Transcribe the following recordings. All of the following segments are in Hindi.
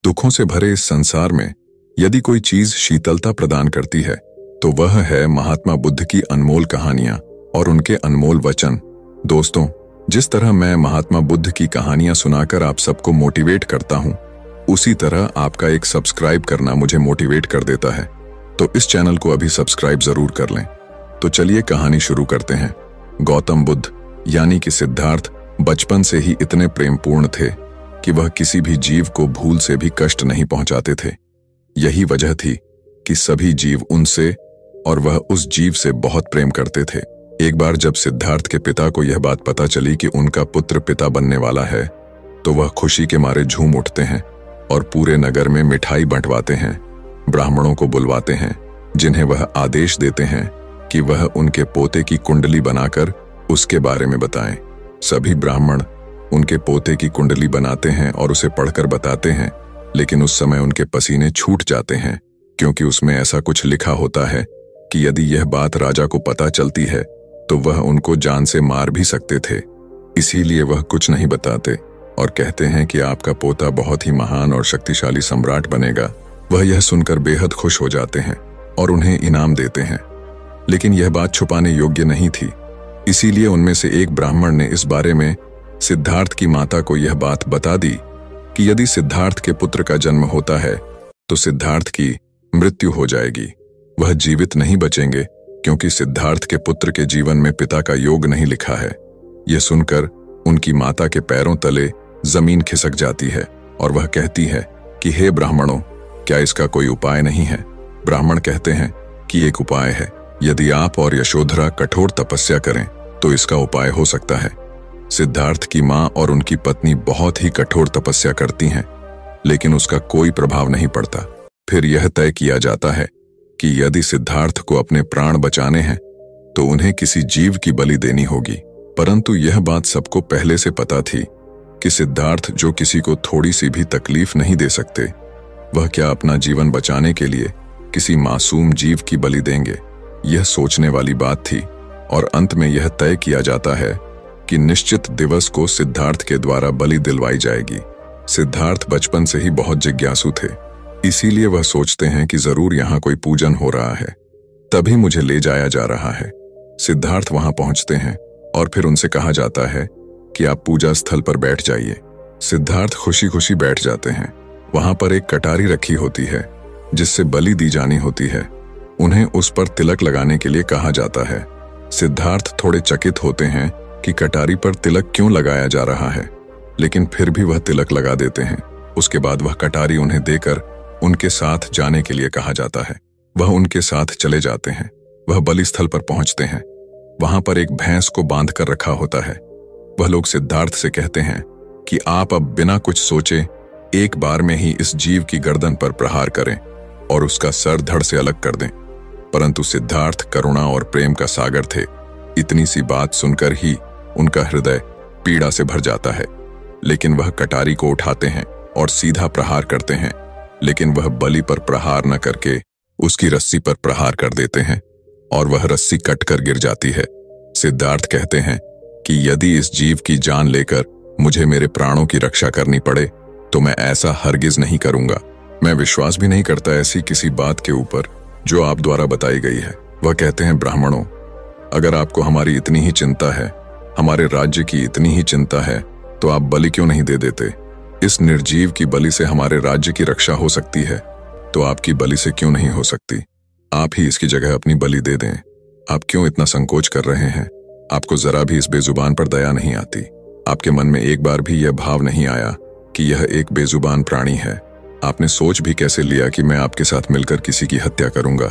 दुखों से भरे इस संसार में यदि कोई चीज शीतलता प्रदान करती है तो वह है महात्मा बुद्ध की अनमोल कहानियां और उनके अनमोल वचन। दोस्तों, जिस तरह मैं महात्मा बुद्ध की कहानियां सुनाकर आप सबको मोटिवेट करता हूं, उसी तरह आपका एक सब्सक्राइब करना मुझे मोटिवेट कर देता है। तो इस चैनल को अभी सब्सक्राइब जरूर कर लें। तो चलिए कहानी शुरू करते हैं। गौतम बुद्ध यानी कि सिद्धार्थ बचपन से ही इतने प्रेमपूर्ण थे कि वह किसी भी जीव को भूल से भी कष्ट नहीं पहुंचाते थे। यही वजह थी कि सभी जीव उनसे और वह उस जीव से बहुत प्रेम करते थे। एक बार जब सिद्धार्थ के पिता को यह बात पता चली कि उनका पुत्र पिता बनने वाला है, तो वह खुशी के मारे झूम उठते हैं और पूरे नगर में मिठाई बंटवाते हैं, ब्राह्मणों को बुलवाते हैं, जिन्हें वह आदेश देते हैं कि वह उनके पोते की कुंडली बनाकर उसके बारे में बताएं। सभी ब्राह्मण उनके पोते की कुंडली बनाते हैं और उसे पढ़कर बताते हैं, लेकिन उस समय उनके पसीने छूट जाते हैं, क्योंकि उसमें ऐसा कुछ लिखा होता है कि यदि यह बात राजा को पता चलती है तो वह उनको जान से मार भी सकते थे। इसीलिए वह कुछ नहीं बताते और कहते हैं कि आपका पोता बहुत ही महान और शक्तिशाली सम्राट बनेगा। वह यह सुनकर बेहद खुश हो जाते हैं और उन्हें इनाम देते हैं। लेकिन यह बात छुपाने योग्य नहीं थी, इसीलिए उनमें से एक ब्राह्मण ने इस बारे में सिद्धार्थ की माता को यह बात बता दी कि यदि सिद्धार्थ के पुत्र का जन्म होता है तो सिद्धार्थ की मृत्यु हो जाएगी। वह जीवित नहीं बचेंगे, क्योंकि सिद्धार्थ के पुत्र के जीवन में पिता का योग नहीं लिखा है। यह सुनकर उनकी माता के पैरों तले जमीन खिसक जाती है और वह कहती है कि हे ब्राह्मणों, क्या इसका कोई उपाय नहीं है? ब्राह्मण कहते हैं कि एक उपाय है। यदि आप और यशोधरा कठोर तपस्या करें तो इसका उपाय हो सकता है। सिद्धार्थ की मां और उनकी पत्नी बहुत ही कठोर तपस्या करती हैं, लेकिन उसका कोई प्रभाव नहीं पड़ता। फिर यह तय किया जाता है कि यदि सिद्धार्थ को अपने प्राण बचाने हैं तो उन्हें किसी जीव की बलि देनी होगी। परंतु यह बात सबको पहले से पता थी कि सिद्धार्थ, जो किसी को थोड़ी सी भी तकलीफ नहीं दे सकते, वह क्या अपना जीवन बचाने के लिए किसी मासूम जीव की बलि देंगे? यह सोचने वाली बात थी और अंत में यह तय किया जाता है कि निश्चित दिवस को सिद्धार्थ के द्वारा बलि दिलवाई जाएगी। सिद्धार्थ बचपन से ही बहुत जिज्ञासु थे, इसीलिए वह सोचते हैं कि जरूर यहाँ कोई पूजन हो रहा है, तभी मुझे ले जाया जा रहा है। सिद्धार्थ वहां पहुंचते हैं और फिर उनसे कहा जाता है कि आप पूजा स्थल पर बैठ जाइए। सिद्धार्थ खुशी खुशी बैठ जाते हैं। वहां पर एक कटारी रखी होती है जिससे बलि दी जानी होती है। उन्हें उस पर तिलक लगाने के लिए कहा जाता है। सिद्धार्थ थोड़े चकित होते हैं कि कटारी पर तिलक क्यों लगाया जा रहा है, लेकिन फिर भी वह तिलक लगा देते हैं। उसके बाद वह कटारी उन्हें देकर उनके साथ जाने के लिए कहा जाता है। वह उनके साथ चले जाते हैं। वह बलि स्थल पर पहुंचते हैं। वहां पर एक भैंस को बांध कर रखा होता है। वह लोग सिद्धार्थ से कहते हैं कि आप अब बिना कुछ सोचे एक बार में ही इस जीव की गर्दन पर प्रहार करें और उसका सर धड़ से अलग कर दें। परंतु सिद्धार्थ करुणा और प्रेम का सागर थे। इतनी सी बात सुनकर ही उनका हृदय पीड़ा से भर जाता है। लेकिन वह कटारी को उठाते हैं और सीधा प्रहार करते हैं, लेकिन वह बलि पर प्रहार न करके उसकी रस्सी पर प्रहार कर देते हैं और वह रस्सी कटकर गिर जाती है। सिद्धार्थ कहते हैं कि यदि इस जीव की जान लेकर मुझे मेरे प्राणों की रक्षा करनी पड़े तो मैं ऐसा हरगिज नहीं करूंगा। मैं विश्वास भी नहीं करता ऐसी किसी बात के ऊपर जो आप द्वारा बताई गई है। वह कहते हैं, ब्राह्मणों, अगर आपको हमारी इतनी ही चिंता है, हमारे राज्य की इतनी ही चिंता है, तो आप बलि क्यों नहीं दे देते? इस निर्जीव की बलि से हमारे राज्य की रक्षा हो सकती है, तो आपकी बलि से क्यों नहीं हो सकती? आप ही इसकी जगह अपनी बलि दे दें। आप क्यों इतना संकोच कर रहे हैं? आपको जरा भी इस बेजुबान पर दया नहीं आती? आपके मन में एक बार भी यह भाव नहीं आया कि यह एक बेजुबान प्राणी है? आपने सोच भी कैसे लिया कि मैं आपके साथ मिलकर किसी की हत्या करूंगा?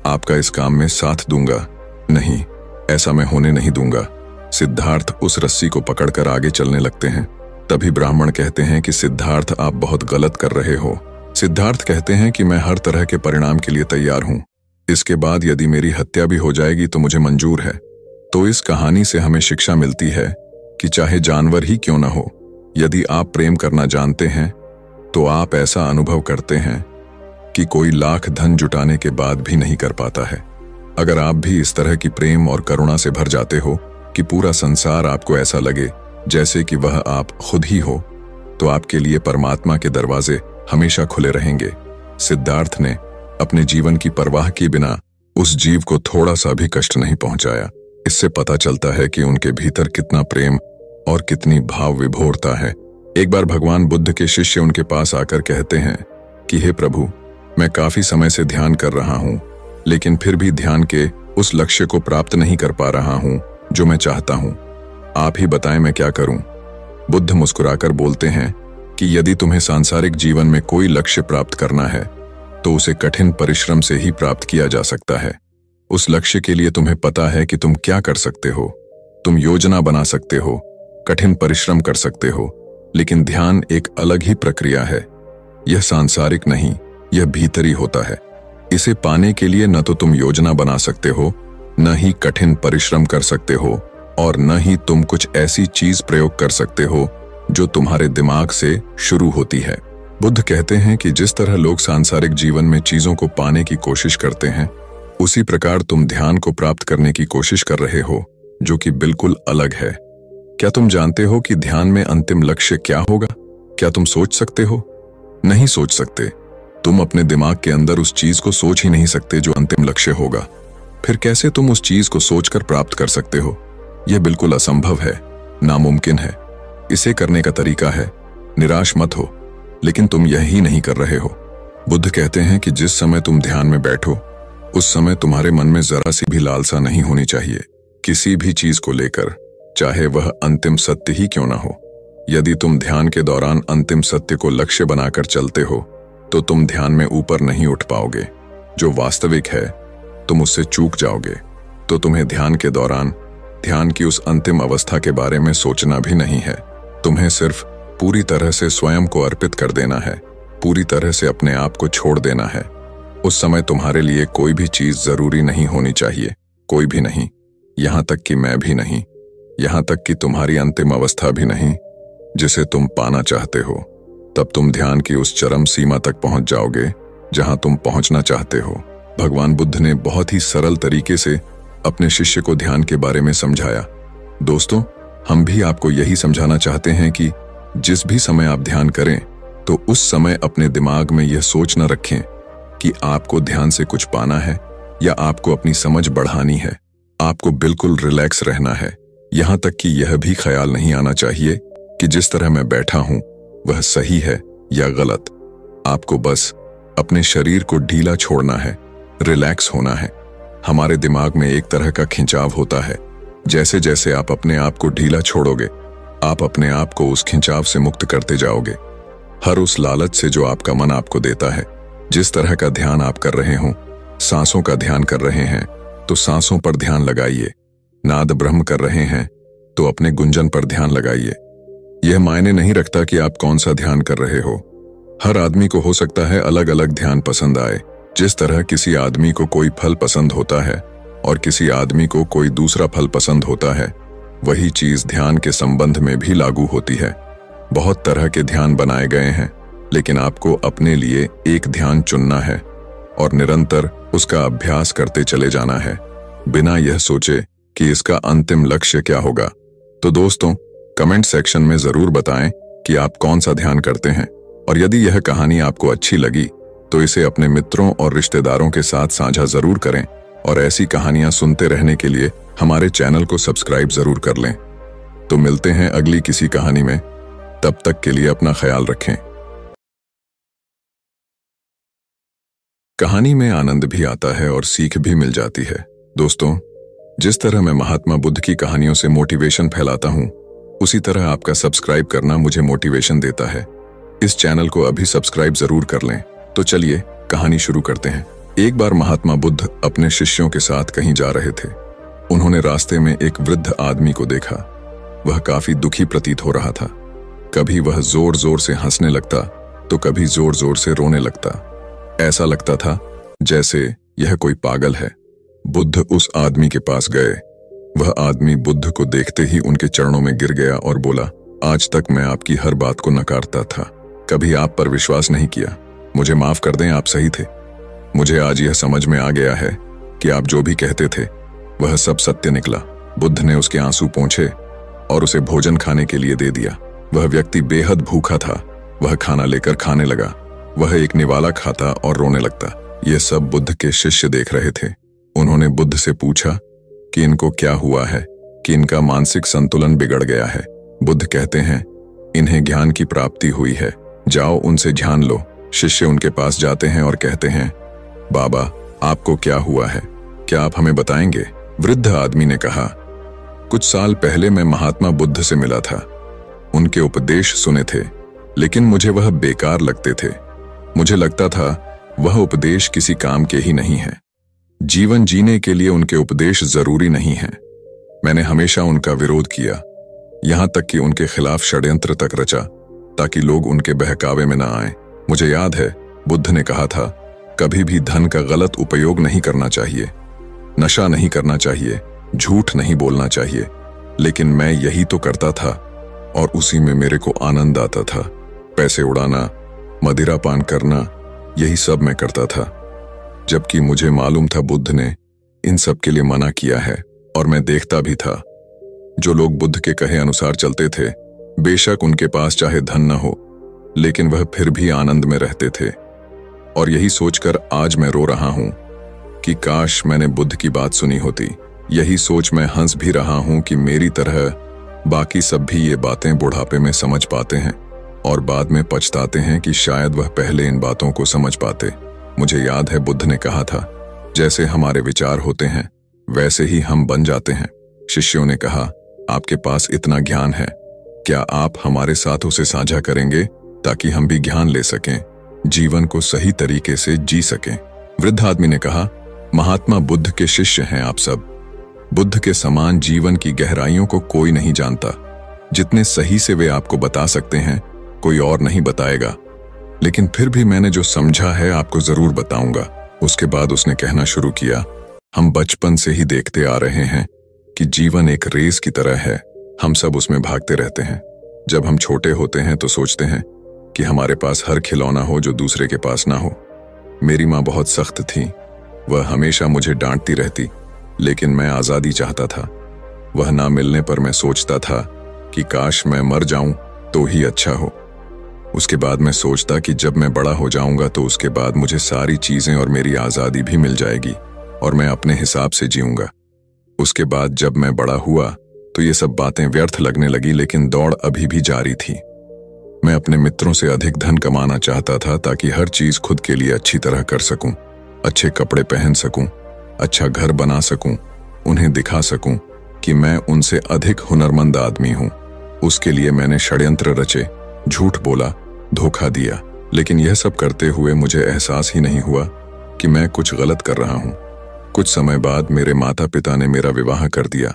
आपका इस काम में साथ दूंगा? नहीं, ऐसा मैं होने नहीं दूंगा। सिद्धार्थ उस रस्सी को पकड़कर आगे चलने लगते हैं। तभी ब्राह्मण कहते हैं कि सिद्धार्थ, आप बहुत गलत कर रहे हो। सिद्धार्थ कहते हैं कि मैं हर तरह के परिणाम के लिए तैयार हूं। इसके बाद यदि मेरी हत्या भी हो जाएगी तो मुझे मंजूर है। तो इस कहानी से हमें शिक्षा मिलती है कि चाहे जानवर ही क्यों न हो, यदि आप प्रेम करना जानते हैं तो आप ऐसा अनुभव करते हैं कि कोई लाख धन जुटाने के बाद भी नहीं कर पाता है। अगर आप भी इस तरह की प्रेम और करुणा से भर जाते हो कि पूरा संसार आपको ऐसा लगे जैसे कि वह आप खुद ही हो, तो आपके लिए परमात्मा के दरवाजे हमेशा खुले रहेंगे। सिद्धार्थ ने अपने जीवन की परवाह किए बिना उस जीव को थोड़ा सा भी कष्ट नहीं पहुंचाया। इससे पता चलता है कि उनके भीतर कितना प्रेम और कितनी भाव विभोरता है। एक बार भगवान बुद्ध के शिष्य उनके पास आकर कहते हैं कि हे प्रभु, मैं काफी समय से ध्यान कर रहा हूं, लेकिन फिर भी ध्यान के उस लक्ष्य को प्राप्त नहीं कर पा रहा हूं जो मैं चाहता हूं। आप ही बताएं मैं क्या करूं। बुद्ध मुस्कुराकर बोलते हैं कि यदि तुम्हें सांसारिक जीवन में कोई लक्ष्य प्राप्त करना है तो उसे कठिन परिश्रम से ही प्राप्त किया जा सकता है। उस लक्ष्य के लिए तुम्हें पता है कि तुम क्या कर सकते हो। तुम योजना बना सकते हो, कठिन परिश्रम कर सकते हो, लेकिन ध्यान एक अलग ही प्रक्रिया है। यह सांसारिक नहीं, यह भीतरी होता है। इसे पाने के लिए न तो तुम योजना बना सकते हो, न ही कठिन परिश्रम कर सकते हो, और न ही तुम कुछ ऐसी चीज प्रयोग कर सकते हो जो तुम्हारे दिमाग से शुरू होती है। बुद्ध कहते हैं कि जिस तरह लोग सांसारिक जीवन में चीजों को पाने की कोशिश करते हैं, उसी प्रकार तुम ध्यान को प्राप्त करने की कोशिश कर रहे हो, जो कि बिल्कुल अलग है। क्या तुम जानते हो कि ध्यान में अंतिम लक्ष्य क्या होगा? क्या तुम सोच सकते हो? नहीं सोच सकते। तुम अपने दिमाग के अंदर उस चीज को सोच ही नहीं सकते जो अंतिम लक्ष्य होगा। फिर कैसे तुम उस चीज को सोचकर प्राप्त कर सकते हो? यह बिल्कुल असंभव है, नामुमकिन है। इसे करने का तरीका है, निराश मत हो, लेकिन तुम यही नहीं कर रहे हो। बुद्ध कहते हैं कि जिस समय तुम ध्यान में बैठो, उस समय तुम्हारे मन में जरा सी भी लालसा नहीं होनी चाहिए, किसी भी चीज को लेकर, चाहे वह अंतिम सत्य ही क्यों ना हो। यदि तुम ध्यान के दौरान अंतिम सत्य को लक्ष्य बनाकर चलते हो, तो तुम ध्यान में ऊपर नहीं उठ पाओगे। जो वास्तविक है, तुम उससे चूक जाओगे। तो तुम्हें ध्यान के दौरान ध्यान की उस अंतिम अवस्था के बारे में सोचना भी नहीं है। तुम्हें सिर्फ पूरी तरह से स्वयं को अर्पित कर देना है, पूरी तरह से अपने आप को छोड़ देना है। उस समय तुम्हारे लिए कोई भी चीज जरूरी नहीं होनी चाहिए, कोई भी नहीं, यहां तक कि मैं भी नहीं, यहां तक कि तुम्हारी अंतिम अवस्था भी नहीं जिसे तुम पाना चाहते हो। तब तुम ध्यान की उस चरम सीमा तक पहुंच जाओगे जहां तुम पहुंचना चाहते हो। भगवान बुद्ध ने बहुत ही सरल तरीके से अपने शिष्य को ध्यान के बारे में समझाया। दोस्तों, हम भी आपको यही समझाना चाहते हैं कि जिस भी समय आप ध्यान करें, तो उस समय अपने दिमाग में यह सोच न रखें कि आपको ध्यान से कुछ पाना है या आपको अपनी समझ बढ़ानी है। आपको बिल्कुल रिलैक्स रहना है। यहां तक कि यह भी ख्याल नहीं आना चाहिए कि जिस तरह मैं बैठा हूं वह सही है या गलत। आपको बस अपने शरीर को ढीला छोड़ना है, रिलैक्स होना है। हमारे दिमाग में एक तरह का खिंचाव होता है। जैसे जैसे आप अपने आप को ढीला छोड़ोगे, आप अपने आप को उस खिंचाव से मुक्त करते जाओगे। हर उस लालच से जो आपका मन आपको देता है। जिस तरह का ध्यान आप कर रहे हो, सांसों का ध्यान कर रहे हैं तो सांसों पर ध्यान लगाइए। नाद ब्रह्म कर रहे हैं तो अपने गुंजन पर ध्यान लगाइए। यह मायने नहीं रखता कि आप कौन सा ध्यान कर रहे हो। हर आदमी को हो सकता है अलग अलग ध्यान पसंद आए। जिस तरह किसी आदमी को कोई फल पसंद होता है और किसी आदमी को कोई दूसरा फल पसंद होता है, वही चीज ध्यान के संबंध में भी लागू होती है। बहुत तरह के ध्यान बनाए गए हैं, लेकिन आपको अपने लिए एक ध्यान चुनना है और निरंतर उसका अभ्यास करते चले जाना है, बिना यह सोचे कि इसका अंतिम लक्ष्य क्या होगा। तो दोस्तों, कमेंट सेक्शन में जरूर बताएं कि आप कौन सा ध्यान करते हैं, और यदि यह कहानी आपको अच्छी लगी तो इसे अपने मित्रों और रिश्तेदारों के साथ साझा जरूर करें, और ऐसी कहानियां सुनते रहने के लिए हमारे चैनल को सब्सक्राइब जरूर कर लें। तो मिलते हैं अगली किसी कहानी में। तब तक के लिए अपना ख्याल रखें। कहानी में आनंद भी आता है और सीख भी मिल जाती है। दोस्तों, जिस तरह मैं महात्मा बुद्ध की कहानियों से मोटिवेशन फैलाता हूं, उसी तरह आपका सब्सक्राइब करना मुझे मोटिवेशन देता है। इस चैनल को अभी सब्सक्राइब जरूर कर लें। तो चलिए कहानी शुरू करते हैं। एक बार महात्मा बुद्ध अपने शिष्यों के साथ कहीं जा रहे थे। उन्होंने रास्ते में एक वृद्ध आदमी को देखा। वह काफी दुखी प्रतीत हो रहा था। कभी वह जोर जोर से हंसने लगता तो कभी जोर जोर से रोने लगता। ऐसा लगता था जैसे यह कोई पागल है। बुद्ध उस आदमी के पास गए। वह आदमी बुद्ध को देखते ही उनके चरणों में गिर गया और बोला, आज तक मैं आपकी हर बात को नकारता था, कभी आप पर विश्वास नहीं किया। मुझे माफ कर दें, आप सही थे। मुझे आज यह समझ में आ गया है कि आप जो भी कहते थे वह सब सत्य निकला। बुद्ध ने उसके आंसू पोंछे और उसे भोजन खाने के लिए दे दिया। वह व्यक्ति बेहद भूखा था। वह खाना लेकर खाने लगा। वह एक निवाला खाता और रोने लगता। यह सब बुद्ध के शिष्य देख रहे थे। उन्होंने बुद्ध से पूछा कि इनको क्या हुआ है, कि इनका मानसिक संतुलन बिगड़ गया है। बुद्ध कहते हैं, इन्हें ज्ञान की प्राप्ति हुई है, जाओ उनसे ध्यान लो। शिष्य उनके पास जाते हैं और कहते हैं, बाबा आपको क्या हुआ है, क्या आप हमें बताएंगे? वृद्ध आदमी ने कहा, कुछ साल पहले मैं महात्मा बुद्ध से मिला था। उनके उपदेश सुने थे, लेकिन मुझे वह बेकार लगते थे। मुझे लगता था वह उपदेश किसी काम के ही नहीं है। जीवन जीने के लिए उनके उपदेश जरूरी नहीं हैं। मैंने हमेशा उनका विरोध किया, यहां तक कि उनके खिलाफ षड्यंत्र तक रचा, ताकि लोग उनके बहकावे में न आए। मुझे याद है बुद्ध ने कहा था, कभी भी धन का गलत उपयोग नहीं करना चाहिए, नशा नहीं करना चाहिए, झूठ नहीं बोलना चाहिए। लेकिन मैं यही तो करता था और उसी में मेरे को आनंद आता था। पैसे उड़ाना, मदिरा पान करना, यही सब मैं करता था, जबकि मुझे मालूम था बुद्ध ने इन सब के लिए मना किया है। और मैं देखता भी था, जो लोग बुद्ध के कहे अनुसार चलते थे, बेशक उनके पास चाहे धन न हो, लेकिन वह फिर भी आनंद में रहते थे। और यही सोचकर आज मैं रो रहा हूं कि काश मैंने बुद्ध की बात सुनी होती। यही सोच मैं हंस भी रहा हूं कि मेरी तरह बाकी सब भी ये बातें बुढ़ापे में समझ पाते हैं और बाद में पछताते हैं कि शायद वह पहले इन बातों को समझ पाते। मुझे याद है बुद्ध ने कहा था, जैसे हमारे विचार होते हैं वैसे ही हम बन जाते हैं। शिष्यों ने कहा, आपके पास इतना ज्ञान है, क्या आप हमारे साथ उसे साझा करेंगे ताकि हम भी ज्ञान ले सकें, जीवन को सही तरीके से जी सकें? वृद्ध आदमी ने कहा, महात्मा बुद्ध के शिष्य हैं आप सब। बुद्ध के समान जीवन की गहराइयों को कोई नहीं जानता। जितने सही से वे आपको बता सकते हैं, कोई और नहीं बताएगा। लेकिन फिर भी मैंने जो समझा है आपको जरूर बताऊंगा। उसके बाद उसने कहना शुरू किया, हम बचपन से ही देखते आ रहे हैं कि जीवन एक रेस की तरह है, हम सब उसमें भागते रहते हैं। जब हम छोटे होते हैं तो सोचते हैं कि हमारे पास हर खिलौना हो जो दूसरे के पास ना हो। मेरी माँ बहुत सख्त थी, वह हमेशा मुझे डांटती रहती, लेकिन मैं आजादी चाहता था। वह ना मिलने पर मैं सोचता था कि काश मैं मर जाऊं तो ही अच्छा हो। उसके बाद मैं सोचता कि जब मैं बड़ा हो जाऊंगा तो उसके बाद मुझे सारी चीजें और मेरी आजादी भी मिल जाएगी और मैं अपने हिसाब से जीऊंगा। उसके बाद जब मैं बड़ा हुआ तो ये सब बातें व्यर्थ लगने लगी, लेकिन दौड़ अभी भी जारी थी। मैं अपने मित्रों से अधिक धन कमाना चाहता था ताकि हर चीज खुद के लिए अच्छी तरह कर सकूं, अच्छे कपड़े पहन सकूं, अच्छा घर बना सकूं, उन्हें दिखा सकूं कि मैं उनसे अधिक हुनरमंद आदमी हूं। उसके लिए मैंने षड्यंत्र रचे, झूठ बोला, धोखा दिया, लेकिन यह सब करते हुए मुझे एहसास ही नहीं हुआ कि मैं कुछ गलत कर रहा हूं। कुछ समय बाद मेरे माता पिता ने मेरा विवाह कर दिया।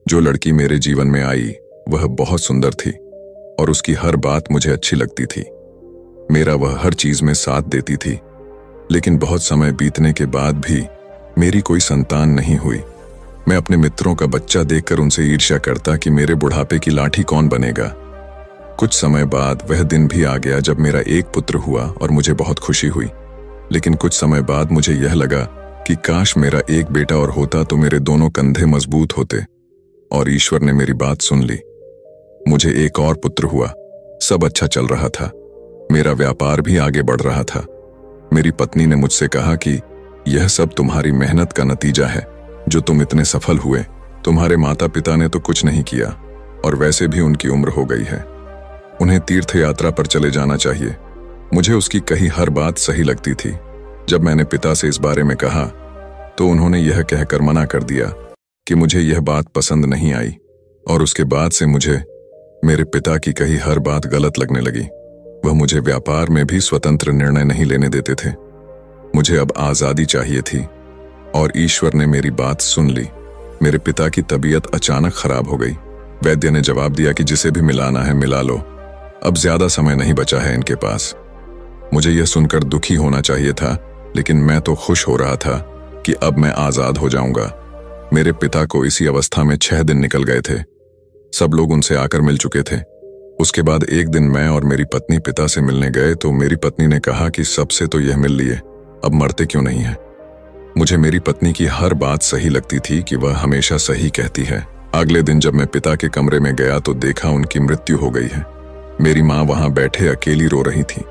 जो लड़की मेरे जीवन में आई वह बहुत सुंदर थी और उसकी हर बात मुझे अच्छी लगती थी। मेरा वह हर चीज में साथ देती थी, लेकिन बहुत समय बीतने के बाद भी मेरी कोई संतान नहीं हुई। मैं अपने मित्रों का बच्चा देखकर उनसे ईर्ष्या करता कि मेरे बुढ़ापे की लाठी कौन बनेगा। कुछ समय बाद वह दिन भी आ गया जब मेरा एक पुत्र हुआ और मुझे बहुत खुशी हुई। लेकिन कुछ समय बाद मुझे यह लगा कि काश मेरा एक बेटा और होता तो मेरे दोनों कंधे मजबूत होते। और ईश्वर ने मेरी बात सुन ली। मुझे एक और पुत्र हुआ। सब अच्छा चल रहा था, मेरा व्यापार भी आगे बढ़ रहा था। मेरी पत्नी ने मुझसे कहा कि यह सब तुम्हारी मेहनत का नतीजा है जो तुम इतने सफल हुए। तुम्हारे माता पिता ने तो कुछ नहीं किया और वैसे भी उनकी उम्र हो गई है, उन्हें तीर्थ यात्रा पर चले जाना चाहिए। मुझे उसकी कही हर बात सही लगती थी। जब मैंने पिता से इस बारे में कहा तो उन्होंने यह कहकर मना कर दिया कि मुझे यह बात पसंद नहीं आई। और उसके बाद से मुझे मेरे पिता की कही हर बात गलत लगने लगी। वह मुझे व्यापार में भी स्वतंत्र निर्णय नहीं लेने देते थे। मुझे अब आजादी चाहिए थी और ईश्वर ने मेरी बात सुन ली। मेरे पिता की तबीयत अचानक खराब हो गई। वैद्य ने जवाब दिया कि जिसे भी मिलाना है मिला लो, अब ज्यादा समय नहीं बचा है इनके पास। मुझे यह सुनकर दुखी होना चाहिए था, लेकिन मैं तो खुश हो रहा था कि अब मैं आजाद हो जाऊंगा। मेरे पिता को इसी अवस्था में 6 दिन निकल गए थे। सब लोग उनसे आकर मिल चुके थे। उसके बाद एक दिन मैं और मेरी पत्नी पिता से मिलने गए तो मेरी पत्नी ने कहा कि सबसे तो यह मिल लिए, अब मरते क्यों नहीं है। मुझे मेरी पत्नी की हर बात सही लगती थी कि वह हमेशा सही कहती है। अगले दिन जब मैं पिता के कमरे में गया तो देखा उनकी मृत्यु हो गई है। मेरी माँ वहां बैठे अकेली रो रही थी।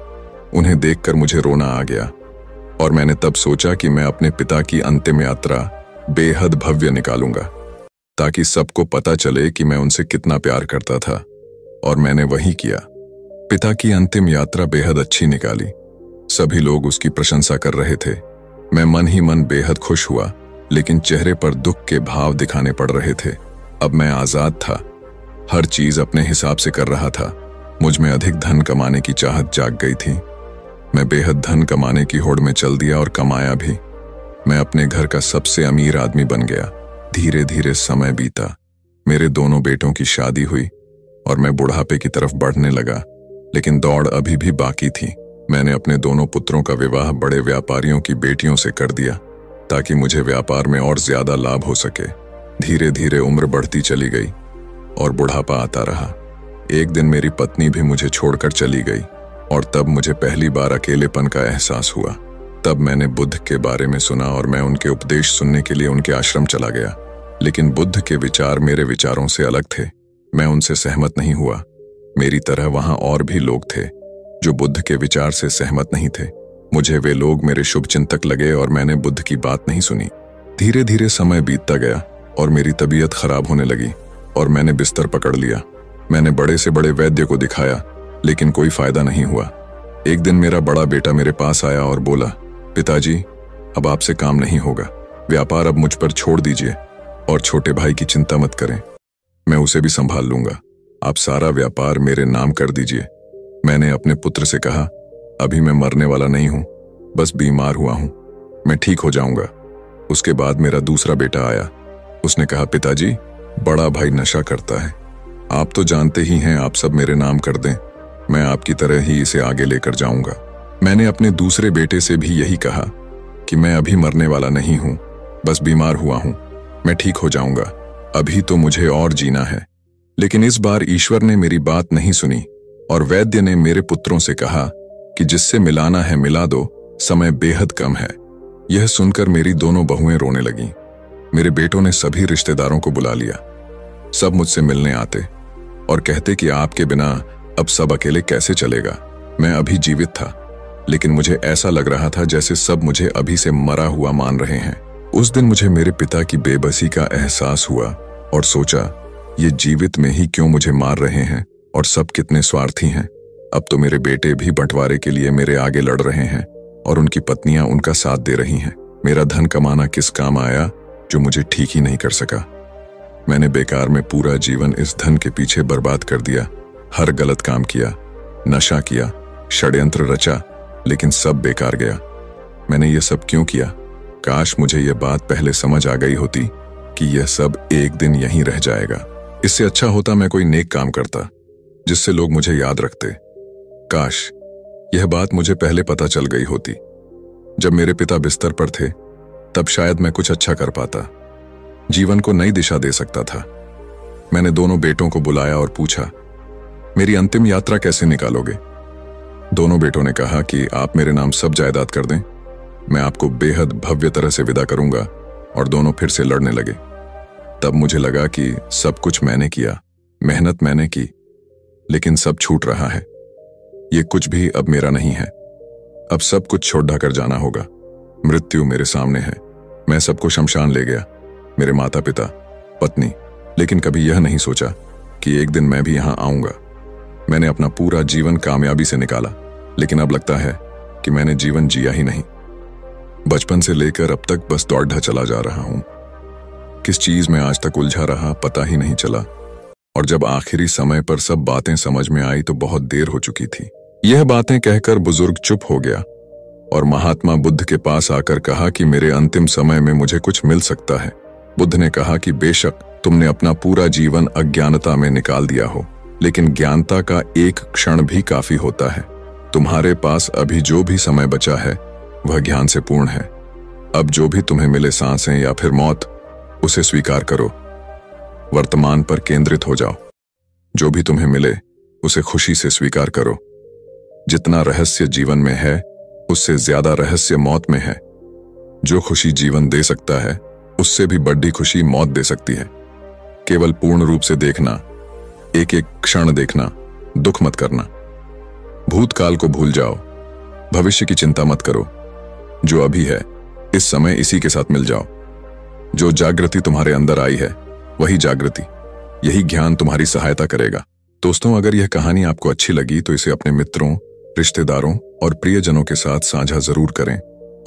उन्हें देखकर मुझे रोना आ गया और मैंने तब सोचा कि मैं अपने पिता की अंतिम यात्रा बेहद भव्य निकालूंगा, ताकि सबको पता चले कि मैं उनसे कितना प्यार करता था। और मैंने वही किया। पिता की अंतिम यात्रा बेहद अच्छी निकाली। सभी लोग उसकी प्रशंसा कर रहे थे। मैं मन ही मन बेहद खुश हुआ, लेकिन चेहरे पर दुख के भाव दिखाने पड़ रहे थे। अब मैं आजाद था, हर चीज अपने हिसाब से कर रहा था। मुझ में अधिक धन कमाने की चाहत जाग गई थी। मैं बेहद धन कमाने की होड़ में चल दिया और कमाया भी। मैं अपने घर का सबसे अमीर आदमी बन गया। धीरे धीरे समय बीता। मेरे दोनों बेटों की शादी हुई और मैं बुढ़ापे की तरफ बढ़ने लगा, लेकिन दौड़ अभी भी बाकी थी। मैंने अपने दोनों पुत्रों का विवाह बड़े व्यापारियों की बेटियों से कर दिया, ताकि मुझे व्यापार में और ज्यादा लाभ हो सके। धीरे धीरे उम्र बढ़ती चली गई और बुढ़ापा आता रहा। एक दिन मेरी पत्नी भी मुझे छोड़कर चली गई और तब मुझे पहली बार अकेलेपन का एहसास हुआ। तब मैंने बुद्ध के बारे में सुना और मैं उनके उपदेश सुनने के लिए उनके आश्रम चला गया। लेकिन बुद्ध के विचार मेरे विचारों से अलग थे। मैं उनसे सहमत नहीं हुआ। मेरी तरह वहां और भी लोग थे जो बुद्ध के विचार से सहमत नहीं थे। मुझे वे लोग मेरे शुभचिंतक लगे और मैंने बुद्ध की बात नहीं सुनी। धीरे धीरे समय बीतता गया और मेरी तबीयत खराब होने लगी और मैंने बिस्तर पकड़ लिया। मैंने बड़े से बड़े वैद्य को दिखाया, लेकिन कोई फायदा नहीं हुआ। एक दिन मेरा बड़ा बेटा मेरे पास आया और बोला, पिताजी, अब आपसे काम नहीं होगा। व्यापार अब मुझ पर छोड़ दीजिए और छोटे भाई की चिंता मत करें, मैं उसे भी संभाल लूंगा। आप सारा व्यापार मेरे नाम कर दीजिए। मैंने अपने पुत्र से कहा, अभी मैं मरने वाला नहीं हूं, बस बीमार हुआ हूं, मैं ठीक हो जाऊंगा। उसके बाद मेरा दूसरा बेटा आया। उसने कहा, पिताजी, बड़ा भाई नशा करता है, आप तो जानते ही हैं, आप सब मेरे नाम कर दें, मैं आपकी तरह ही इसे आगे लेकर जाऊंगा। मैंने अपने दूसरे बेटे से भी यही कहा कि मैं अभी मरने वाला नहीं हूं, बस बीमार हुआ हूं, मैं ठीक हो जाऊंगा, अभी तो मुझे और जीना है। लेकिन इस बार ईश्वर ने मेरी बात नहीं सुनी और वैद्य ने मेरे पुत्रों से कहा कि जिससे मिलाना है मिला दो, समय बेहद कम है। यह सुनकर मेरी दोनों बहुएं रोने लगीं। मेरे बेटों ने सभी रिश्तेदारों को बुला लिया। सब मुझसे मिलने आते और कहते कि आपके बिना अब सब अकेले कैसे चलेगा। मैं अभी जीवित था, लेकिन मुझे ऐसा लग रहा था जैसे सब मुझे अभी से मरा हुआ मान रहे हैं। उस दिन मुझे मेरे पिता की बेबसी का एहसास हुआ और सोचा, ये जीवित में ही क्यों मुझे मार रहे हैं और सब कितने स्वार्थी हैं। अब तो मेरे बेटे भी बंटवारे के लिए मेरे आगे लड़ रहे हैं और उनकी पत्नियां उनका साथ दे रही हैं। मेरा धन कमाना किस काम आया जो मुझे ठीक ही नहीं कर सका। मैंने बेकार में पूरा जीवन इस धन के पीछे बर्बाद कर दिया। हर गलत काम किया, नशा किया, षड्यंत्र रचा, लेकिन सब बेकार गया। मैंने ये सब क्यों किया? काश मुझे यह बात पहले समझ आ गई होती कि यह सब एक दिन यहीं रह जाएगा। इससे अच्छा होता मैं कोई नेक काम करता जिससे लोग मुझे याद रखते। काश यह बात मुझे पहले पता चल गई होती। जब मेरे पिता बिस्तर पर थे तब शायद मैं कुछ अच्छा कर पाता, जीवन को नई दिशा दे सकता था। मैंने दोनों बेटों को बुलाया और पूछा, मेरी अंतिम यात्रा कैसे निकालोगे? दोनों बेटों ने कहा कि आप मेरे नाम सब जायदाद कर दें, मैं आपको बेहद भव्य तरह से विदा करूंगा। और दोनों फिर से लड़ने लगे। तब मुझे लगा कि सब कुछ मैंने किया, मेहनत मैंने की, लेकिन सब छूट रहा है। ये कुछ भी अब मेरा नहीं है। अब सब कुछ छोड़ ढाकर जाना होगा। मृत्यु मेरे सामने है। मैं सबको शमशान ले गया, मेरे माता पिता, पत्नी, लेकिन कभी यह नहीं सोचा कि एक दिन मैं भी यहां आऊंगा। मैंने अपना पूरा जीवन कामयाबी से निकाला, लेकिन अब लगता है कि मैंने जीवन जिया ही नहीं। बचपन से लेकर अब तक बस दौड़ा चला जा रहा हूं। किस चीज में आज तक उलझा रहा पता ही नहीं चला, और जब आखिरी समय पर सब बातें समझ में आई तो बहुत देर हो चुकी थी। यह बातें कहकर बुजुर्ग चुप हो गया और महात्मा बुद्ध के पास आकर कहा कि मेरे अंतिम समय में मुझे कुछ मिल सकता है। बुद्ध ने कहा कि बेशक तुमने अपना पूरा जीवन अज्ञानता में निकाल दिया हो, लेकिन ज्ञानता का एक क्षण भी काफी होता है। तुम्हारे पास अभी जो भी समय बचा है वह ज्ञान से पूर्ण है। अब जो भी तुम्हें मिले, सांसें या फिर मौत, उसे स्वीकार करो। वर्तमान पर केंद्रित हो जाओ। जो भी तुम्हें मिले उसे खुशी से स्वीकार करो। जितना रहस्य जीवन में है उससे ज्यादा रहस्य मौत में है। जो खुशी जीवन दे सकता है उससे भी बड़ी खुशी मौत दे सकती है। केवल पूर्ण रूप से देखना, एक एक क्षण देखना, दुख मत करना। भूतकाल को भूल जाओ, भविष्य की चिंता मत करो, जो अभी है इस समय इसी के साथ मिल जाओ। जो जागृति तुम्हारे अंदर आई है वही जागृति, यही ज्ञान तुम्हारी सहायता करेगा। दोस्तों, अगर यह कहानी आपको अच्छी लगी तो इसे अपने मित्रों, रिश्तेदारों और प्रियजनों के साथ साझा जरूर करें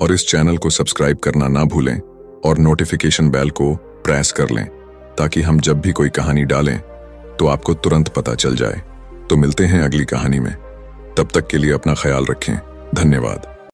और इस चैनल को सब्सक्राइब करना ना भूलें और नोटिफिकेशन बेल को प्रेस कर लें ताकि हम जब भी कोई कहानी डालें तो आपको तुरंत पता चल जाए। तो मिलते हैं अगली कहानी में, तब तक के लिए अपना ख्याल रखें। धन्यवाद।